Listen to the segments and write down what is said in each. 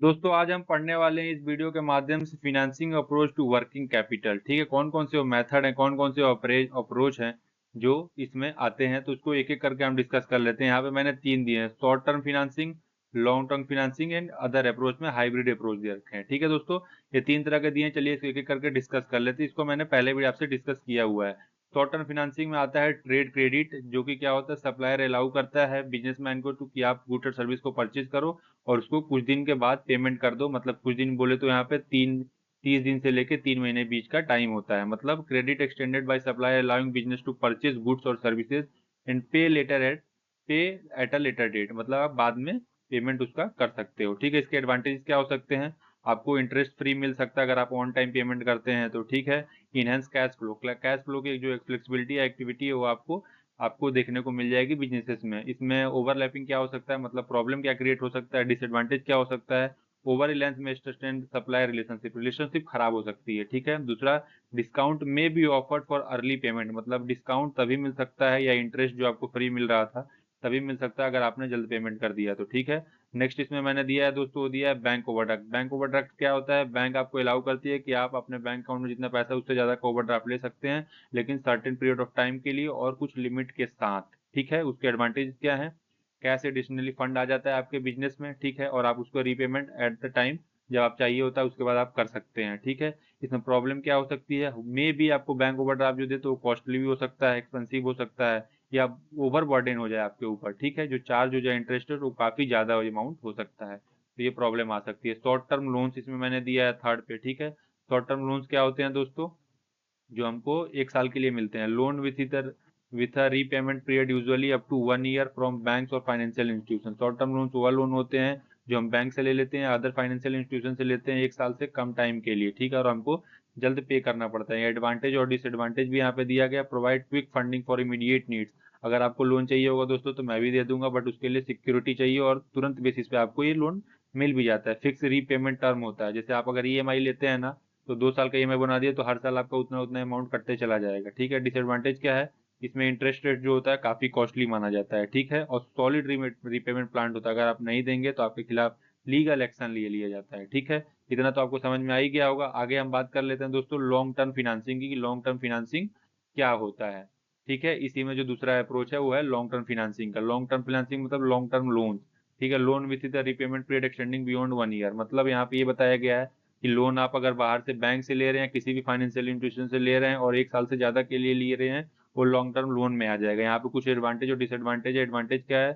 दोस्तों आज हम पढ़ने वाले हैं इस वीडियो के माध्यम से financing approach to working capital. ठीक है, कौन कौन से वो मेथड हैं, कौन कौन से अप्रोच हैं जो इसमें आते हैं, तो उसको एक एक करके हम डिस्कस कर लेते हैं। यहाँ पे मैंने 3 दिए हैं, short term financing, long term financing and other approach में हाइब्रिड अप्रोच दे रखे हैं। ठीक है दोस्तों, ये 3 तरह के दिए हैं। चलिए इसको एक एक करके डिस्कस कर लेते हैं। इसको मैंने पहले भी आपसे डिस्कस किया हुआ है। शॉर्ट टर्म फिनेंसिंग में आता है ट्रेड क्रेडिट, जो कि क्या होता है, सप्लायर अलाउ करता है बिजनेसमैन को कि आप गुड और सर्विस को परचेज करो और उसको कुछ दिन के बाद पेमेंट कर दो। मतलब कुछ दिन बोले तो यहाँ पे 30 दिन से लेके 3 महीने बीच का टाइम होता है। मतलब credit extended by supplier allowing business to purchase goods और services and pay at a later date. मतलब आप बाद में पेमेंट उसका कर सकते हो। ठीक है, इसके एडवांटेज क्या हो सकते हैं? आपको इंटरेस्ट फ्री मिल सकता है अगर आप ऑन टाइम पेमेंट करते हैं तो। ठीक है, इनहेंस कैश फ्लो की जो फ्लेक्सिबिलिटी एक्टिविटी है वो आपको आपको देखने को मिल जाएगी बिजनेसेस में। इसमें ओवरलैपिंग क्या हो सकता है, मतलब प्रॉब्लम क्या क्रिएट हो सकता है, डिसएडवांटेज क्या हो सकता है? ओवर रिलायंस में स्ट्रेंड सप्लायर रिलेशनशिप खराब हो सकती है। ठीक है, दूसरा, डिस्काउंट में be offered for early payment. मतलब डिस्काउंट तभी मिल सकता है या इंटरेस्ट जो आपको फ्री मिल रहा था तभी मिल सकता है अगर आपने जल्द पेमेंट कर दिया तो। ठीक है, नेक्स्ट इसमें मैंने दिया है दोस्तों, वो दिया है बैंक ओवरड्राफ्ट। बैंक ओवरड्राफ्ट क्या होता है? बैंक आपको अलाउ करती है कि आप अपने बैंक अकाउंट में जितना पैसा है उससे ज्यादा का ओवरड्राफ्ट ले सकते हैं, लेकिन सर्टेन पीरियड ऑफ टाइम के लिए और कुछ लिमिट के साथ। ठीक है, उसके एडवांटेज क्या है? कैश एडिशनली फंड आ जाता है आपके बिजनेस में। ठीक है, और आप उसको रीपेमेंट एट द टाइम जब आप चाहिए होता है उसके बाद आप कर सकते हैं। ठीक है, इसमें प्रॉब्लम क्या हो सकती है? मे भी आपको बैंक ओवरड्राफ्ट जो दे तो वो कॉस्टली भी हो सकता है, एक्सपेंसिव हो सकता है, या ओवर बर्डन हो जाए आपके ऊपर। ठीक है, जो चार्ज हो जाए इंटरेस्ट वो काफी ज्यादा अमाउंट हो सकता है, तो ये प्रॉब्लम आ सकती है। शॉर्ट टर्म लोन्स इसमें मैंने दिया है थर्ड पे। ठीक है, शॉर्ट टर्म लोन्स क्या होते हैं दोस्तों? जो हमको 1 साल के लिए मिलते हैं। Loan with a repayment period usually up to 1 year from banks और financial institution. Short term loan वह लोन होते हैं जो हम बैंक से ले लेते हैं, अदर फाइनेंशियल इंस्टीट्यूशन से लेते हैं 1 साल से कम टाइम के लिए। ठीक है, और हमको जल्द पे करना पड़ता है। एडवांटेज और डिसएडवांटेज भी यहाँ पे दिया गया। Provide quick funding for immediate needs. अगर आपको लोन चाहिए होगा दोस्तों तो मैं भी दे दूंगा, बट उसके लिए सिक्योरिटी चाहिए और तुरंत बेसिस पे आपको ये लोन मिल भी जाता है। फिक्स रीपेमेंट टर्म होता है, जैसे आप अगर ईएमआई लेते हैं ना, तो 2 साल का ईएमआई बना दिया तो हर साल आपका उतना उतना अमाउंट कटते चला जाएगा। ठीक है, डिसएडवांटेज क्या है? इसमें इंटरेस्ट रेट जो होता है काफी कॉस्टली माना जाता है। ठीक है, और सॉलिड रीपेमेंट प्लान होता है, अगर आप नहीं देंगे तो आपके खिलाफ लीगल एक्शन लिए लिया जाता है। ठीक है, इतना तो आपको समझ में आ ही गया होगा। आगे हम बात कर लेते हैं दोस्तों लॉन्ग टर्म फिनेंसिंग की। लॉन्ग टर्म फिनेंसिंग क्या होता है? ठीक है, इसी में जो दूसरा अप्रोच है वो है लॉन्ग टर्म फिनेंसिंग का। लॉन्ग टर्म फिनेंसिंग मतलब लॉन्ग टर्म लोन। ठीक है, loan with the repayment period extending beyond 1 year. मतलब यहाँ पे ये बताया गया है कि लोन आप अगर बाहर से बैंक से ले रहे हैं, किसी भी फाइनेंशियल इंस्टीट्यूशन से ले रहे हैं और 1 साल से ज्यादा के लिए ले रहे हैं, वो लॉन्ग टर्म लोन में आ जाएगा। यहाँ पे कुछ एडवांटेज और डिसएडवांटेज है। एडवांटेज क्या है?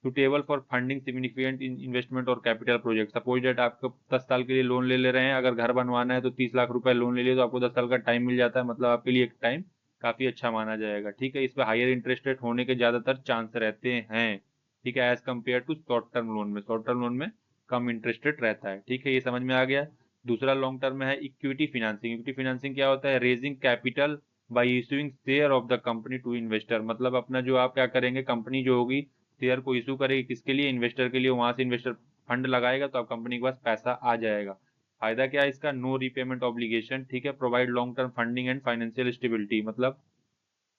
Suitable for funding significant investment और कैपिटल प्रोजेक्ट। सपोज डेट आपको 10 साल के लिए लोन ले ले रहे हैं, अगर घर बनवाना है तो 30 लाख रुपए लोन ले लिए तो आपको 10 साल का टाइम मिल जाता है। मतलब आपके लिए एक टाइम काफी अच्छा माना जाएगा। ठीक है, इस पे हायर इंटरेस्ट रेट होने के ज्यादातर चांस रहते हैं। ठीक है, as compare to short term loan में। शॉर्ट टर्म लोन में कम इंटरेस्ट रेट रहता है। ठीक है, ये समझ में आ गया। दूसरा लॉन्ग टर्म में है इक्विटी फिनेंसिंग। इक्विटी फिनेंसिंग क्या होता है? Raising capital by issuing share of the company to investor. मतलब अपना जो आप क्या करेंगे, कंपनी जो होगी शेयर को इशू करेगी, किसके लिए? इन्वेस्टर के लिए। वहां से इन्वेस्टर फंड लगाएगा तो आप कंपनी के पास पैसा आ जाएगा। फायदा क्या है इसका? No repayment obligation. ठीक है, provide long term funding and financial stability. मतलब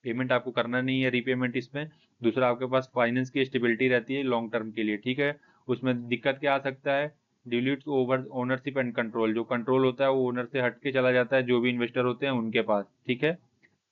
पेमेंट आपको करना नहीं है रीपेमेंट इसमें। दूसरा, आपके पास फाइनेंस की स्टेबिलिटी रहती है लॉन्ग टर्म के लिए। ठीक है, उसमें दिक्कत क्या आ सकता है? Dilute over ownership and control. जो कंट्रोल होता है वो ओनर से हट के चला जाता है जो भी इन्वेस्टर होते हैं उनके पास। ठीक है,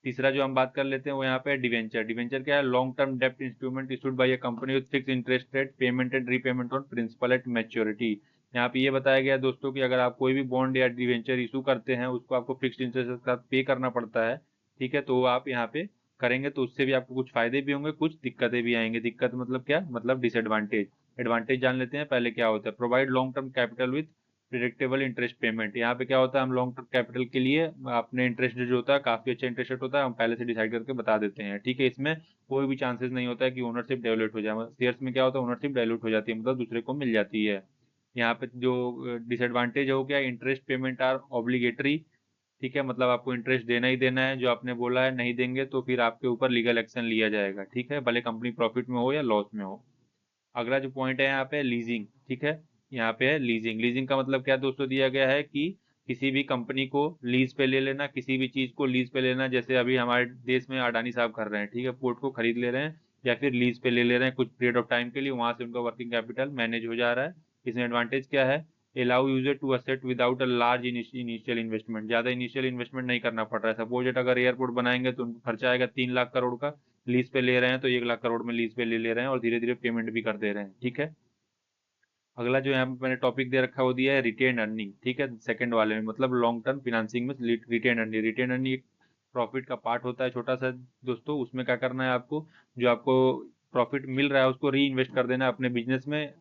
तीसरा जो हम बात कर लेते हैं वो यहाँ पे डिवेंचर। डिवेंचर क्या है? लॉन्ग टर्म डेप्ट instrument issued by a company with fix interest rate, payment and repayment on principal at maturity. यहाँ पे ये बताया गया है दोस्तों कि अगर आप कोई भी बॉन्ड या डिवेंचर इशू करते हैं उसको आपको फिक्स्ड इंटरेस्ट के साथ पे करना पड़ता है। ठीक है, तो वो आप यहाँ पे करेंगे तो उससे भी आपको कुछ फायदे भी होंगे, कुछ दिक्कतें भी आएंगे। दिक्कत मतलब क्या? मतलब डिसएडवांटेज। एडवांटेज जान लेते हैं पहले क्या होता है। Provide long term capital with predictable interest payment. यहाँ पे क्या होता है? हम लॉन्ग टर्म कैपिटल के लिए अपने इंटरेस्ट जो होता है काफी अच्छा इंटरेस्ट रेट होता है, हम पहले से डिसाइड करके बता देते हैं। ठीक है, इसमें कोई भी चांसेस नहीं होता है कि ओनरशिप डाइल्यूट हो जाए। शेयर्स में क्या होता है? ओनरशिप डाइल्यूट हो जाती है, मतलब दूसरे को मिल जाती है। यहाँ पे जो डिसएडवांटेज हो गया, इंटरेस्ट पेमेंट आर ऑब्लिगेटरी। ठीक है, मतलब आपको इंटरेस्ट देना ही देना है जो आपने बोला है, नहीं देंगे तो फिर आपके ऊपर लीगल एक्शन लिया जाएगा। ठीक है, भले कंपनी प्रॉफिट में हो या लॉस में हो। अगला जो पॉइंट है यहाँ पे लीजिंग। ठीक है, यहाँ पे है लीजिंग। लीजिंग का मतलब क्या दोस्तों दिया गया है कि किसी भी कंपनी को लीज पे ले लेना, किसी भी चीज को लीज पे लेना। जैसे अभी हमारे देश में अडानी साहब कर रहे हैं। ठीक है, पोर्ट को खरीद ले रहे हैं या फिर लीज पे ले ले रहे हैं कुछ पीरियड ऑफ टाइम के लिए, वहां से उनका वर्किंग कैपिटल मैनेज हो जा रहा है। इसमें एडवांटेज क्या है? allow user to asset without a large initial investment, ज्यादा इनिशियल इन्वेस्टमेंट नहीं करना पड़ रहा है। सपोज एट अगर एयरपोर्ट बनाएंगे तो उनको खर्चा आएगा 3 लाख करोड़ का, लीज पे ले रहे हैं तो 1 लाख करोड़ में लीज पे ले रहे हैं और धीरे धीरे पेमेंट भी कर दे रहे हैं। ठीक है, अगला जो यहाँ पे मैंने टॉपिक दे रखा है वो दिया है रिटेन अर्निंग। ठीक है, सेकंड वाले में मतलब लॉन्ग टर्म फाइनेंसिंग में रिटेन अर्निंग, रिटेन अर्निंग एक प्रॉफिट का पार्ट होता है छोटा सा दोस्तों। उसमें क्या करना है आपको, जो आपको प्रॉफिट मिल रहा है उसको री इन्वेस्ट कर देना है अपने बिजनेस में।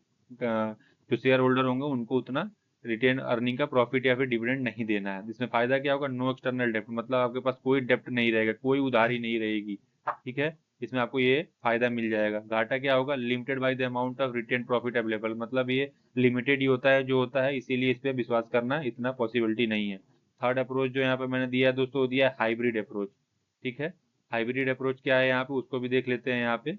जो शेयर होल्डर होंगे उनको उतना रिटेन अर्निंग का प्रॉफिट या फिर डिविडेंड नहीं देना है। इसमें फायदा क्या होगा, नो एक्सटर्नल डेप्ट, मतलब आपके पास कोई डेप्ट नहीं रहेगा, कोई उधारी नहीं रहेगी। ठीक है, इसमें आपको ये फायदा मिल जाएगा। घाटा क्या होगा, limited by the amount of retain profit available, मतलब ये लिमिटेड ही होता है जो होता है, इसीलिए इस पे विश्वास करना इतना पॉसिबिलिटी नहीं है। थर्ड अप्रोच जो यहाँ पे मैंने दिया है दोस्तों, वो दिया है हाइब्रिड अप्रोच। ठीक है, हाइब्रिड अप्रोच क्या है यहाँ पे उसको भी देख लेते हैं। यहाँ पे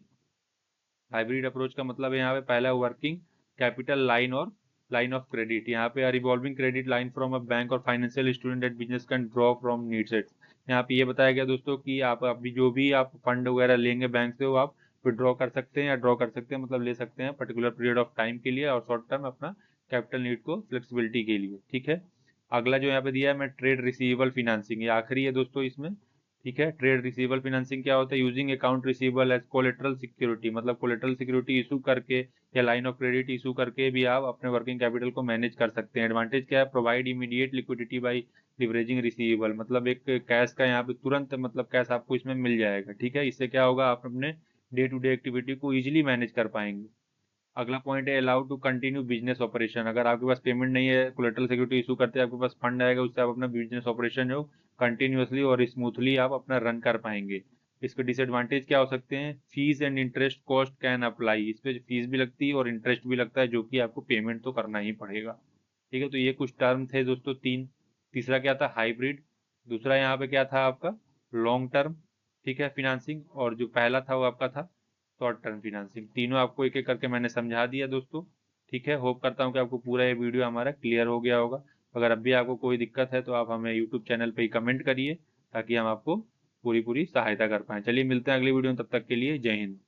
हाइब्रिड अप्रोच का मतलब है यहाँ पे पहला वर्किंग कैपिटल लाइन और लाइन ऑफ क्रेडिट। यहाँ पे revolving credit line from a bank और financial student at business can draw from needs it. यहाँ पे ये बताया गया दोस्तों कि आप अभी जो भी आप फंड वगैरह लेंगे बैंक से वो आप विड्रॉ कर सकते हैं या ड्रॉ कर सकते हैं, मतलब ले सकते हैं पर्टिकुलर पीरियड ऑफ टाइम के लिए और शॉर्ट टर्म अपना कैपिटल नीड को फ्लेक्सिबिलिटी के लिए। ठीक है, अगला जो यहाँ पे दिया है मैं ट्रेड रिसीवेबल फिनेंसिंग, ये आखिरी है दोस्तों इसमें। ठीक है, ट्रेड रिसीवेबल फाइनेंसिंग क्या होता है, using account receivable as collateral security, मतलब कोलेटरल सिक्योरिटी इशू करके या लाइन ऑफ क्रेडिट इशू करके भी आप अपने वर्किंग कैपिटल को मैनेज कर सकते हैं। एडवांटेज क्या है, provide immediate liquidity by leveraging receivable, मतलब एक कैश का यहाँ पे तुरंत मतलब कैश आपको इसमें मिल जाएगा। ठीक है, इससे क्या होगा, आप अपने डे टू डे एक्टिविटी को इजिली मैनेज कर पाएंगे। अगला पॉइंट है allow to continue business operation, अगर आपके पास पेमेंट नहीं है, कोलेटरल सिक्योरिटी इशू करते हैं, आपके पास फंड आएगा, उससे आप अपना बिजनेस ऑपरेशन जो कंटिन्यूअसली और स्मूथली आप अपना रन कर पाएंगे। इसके डिसएडवांटेज क्या हो सकते हैं, fees and interest cost can apply, इस पे फीस भी लगती है और इंटरेस्ट भी लगता है जो कि आपको पेमेंट तो करना ही पड़ेगा। ठीक है, तो ये कुछ टर्म थे दोस्तों तीन। तीसरा क्या था, हाइब्रिड। दूसरा यहाँ पे क्या था आपका, लॉन्ग टर्म। ठीक है, फिनेंसिंग। और जो पहला था वो आपका था शॉर्ट टर्म फिनेंसिंग। तीनों आपको एक एक करके मैंने समझा दिया दोस्तों। ठीक है, होप करता हूँ कि आपको पूरा ये वीडियो हमारा क्लियर हो गया होगा। अगर अब भी आपको कोई दिक्कत है तो आप हमें यूट्यूब चैनल पे ही कमेंट करिए ताकि हम आपको पूरी पूरी सहायता कर पाएँ। चलिए मिलते हैं अगली वीडियो में, तब तक के लिए जय हिंद।